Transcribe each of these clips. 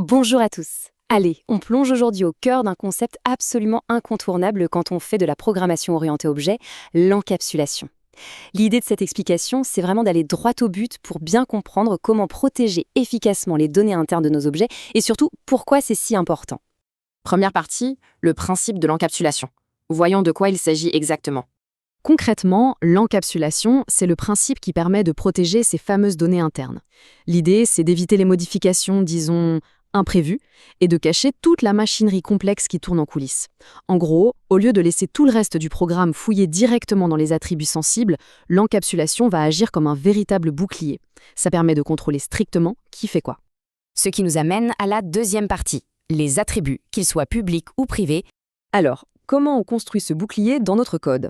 Bonjour à tous. Allez, on plonge aujourd'hui au cœur d'un concept absolument incontournable quand on fait de la programmation orientée objet, l'encapsulation. L'idée de cette explication, c'est vraiment d'aller droit au but pour bien comprendre comment protéger efficacement les données internes de nos objets et surtout pourquoi c'est si important. Première partie, le principe de l'encapsulation. Voyons de quoi il s'agit exactement. Concrètement, l'encapsulation, c'est le principe qui permet de protéger ces fameuses données internes. L'idée, c'est d'éviter les modifications, disons, imprévues, et de cacher toute la machinerie complexe qui tourne en coulisses. En gros, au lieu de laisser tout le reste du programme fouiller directement dans les attributs sensibles, l'encapsulation va agir comme un véritable bouclier. Ça permet de contrôler strictement qui fait quoi. Ce qui nous amène à la deuxième partie, les attributs, qu'ils soient publics ou privés. Alors, comment on construit ce bouclier dans notre code?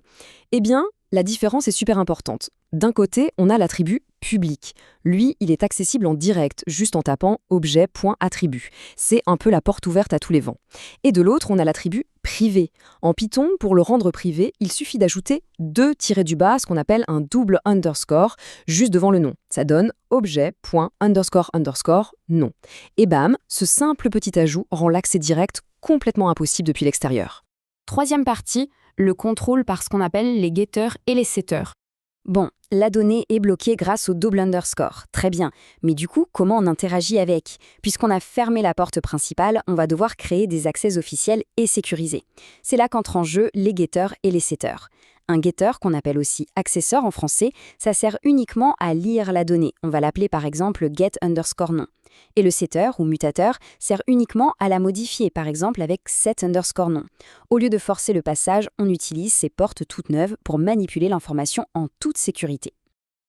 Eh bien, la différence est super importante. D'un côté, on a l'attribut public. Lui, il est accessible en direct, juste en tapant objet.attribut. C'est un peu la porte ouverte à tous les vents. Et de l'autre, on a l'attribut privé. En Python, pour le rendre privé, il suffit d'ajouter deux tirés du bas, ce qu'on appelle un double underscore, juste devant le nom. Ça donne objet.__nom. Et bam, ce simple petit ajout rend l'accès direct complètement impossible depuis l'extérieur. Troisième partie, le contrôle par ce qu'on appelle les getters et les setters. Bon, la donnée est bloquée grâce au double underscore, très bien. Mais du coup, comment on interagit avec? Puisqu'on a fermé la porte principale, on va devoir créer des accès officiels et sécurisés. C'est là qu'entrent en jeu les getters et les setters. Un getter, qu'on appelle aussi accesseur en français, ça sert uniquement à lire la donnée. On va l'appeler par exemple get_nom. Et le setter ou mutateur sert uniquement à la modifier, par exemple avec set_nom. Au lieu de forcer le passage, on utilise ces portes toutes neuves pour manipuler l'information en toute sécurité.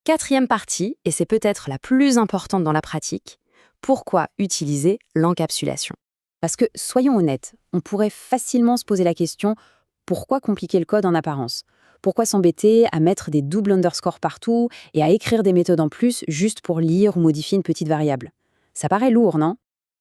Quatrième partie, et c'est peut-être la plus importante dans la pratique, pourquoi utiliser l'encapsulation? Parce que, soyons honnêtes, on pourrait facilement se poser la question « pourquoi compliquer le code en apparence ?» Pourquoi s'embêter à mettre des doubles underscores partout et à écrire des méthodes en plus juste pour lire ou modifier une petite variable? Ça paraît lourd, non?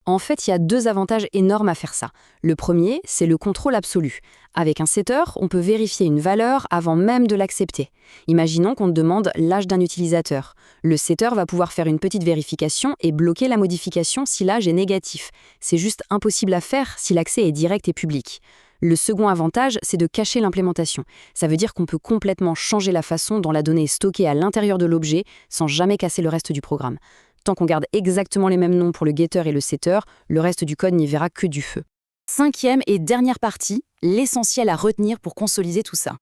En fait, il y a deux avantages énormes à faire ça. Le premier, c'est le contrôle absolu. Avec un setter, on peut vérifier une valeur avant même de l'accepter. Imaginons qu'on te demande l'âge d'un utilisateur. Le setter va pouvoir faire une petite vérification et bloquer la modification si l'âge est négatif. C'est juste impossible à faire si l'accès est direct et public. Le second avantage, c'est de cacher l'implémentation. Ça veut dire qu'on peut complètement changer la façon dont la donnée est stockée à l'intérieur de l'objet sans jamais casser le reste du programme. Tant qu'on garde exactement les mêmes noms pour le getter et le setter, le reste du code n'y verra que du feu. Cinquième et dernière partie, l'essentiel à retenir pour consolider tout ça.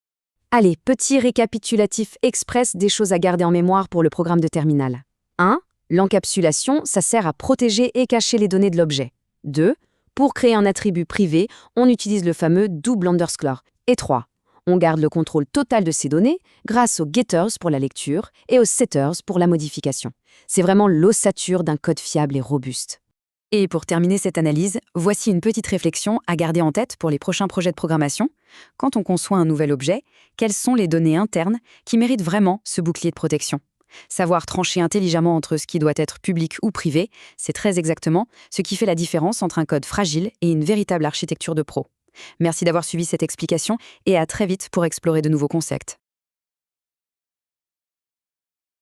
Allez, petit récapitulatif express des choses à garder en mémoire pour le programme de terminal. 1. L'encapsulation, ça sert à protéger et cacher les données de l'objet. 2. Pour créer un attribut privé, on utilise le fameux double underscore. Et 3. On garde le contrôle total de ces données grâce aux getters pour la lecture et aux setters pour la modification. C'est vraiment l'ossature d'un code fiable et robuste. Et pour terminer cette analyse, voici une petite réflexion à garder en tête pour les prochains projets de programmation. Quand on conçoit un nouvel objet, quelles sont les données internes qui méritent vraiment ce bouclier de protection? Savoir trancher intelligemment entre ce qui doit être public ou privé, c'est très exactement ce qui fait la différence entre un code fragile et une véritable architecture de pro. Merci d'avoir suivi cette explication et à très vite pour explorer de nouveaux concepts.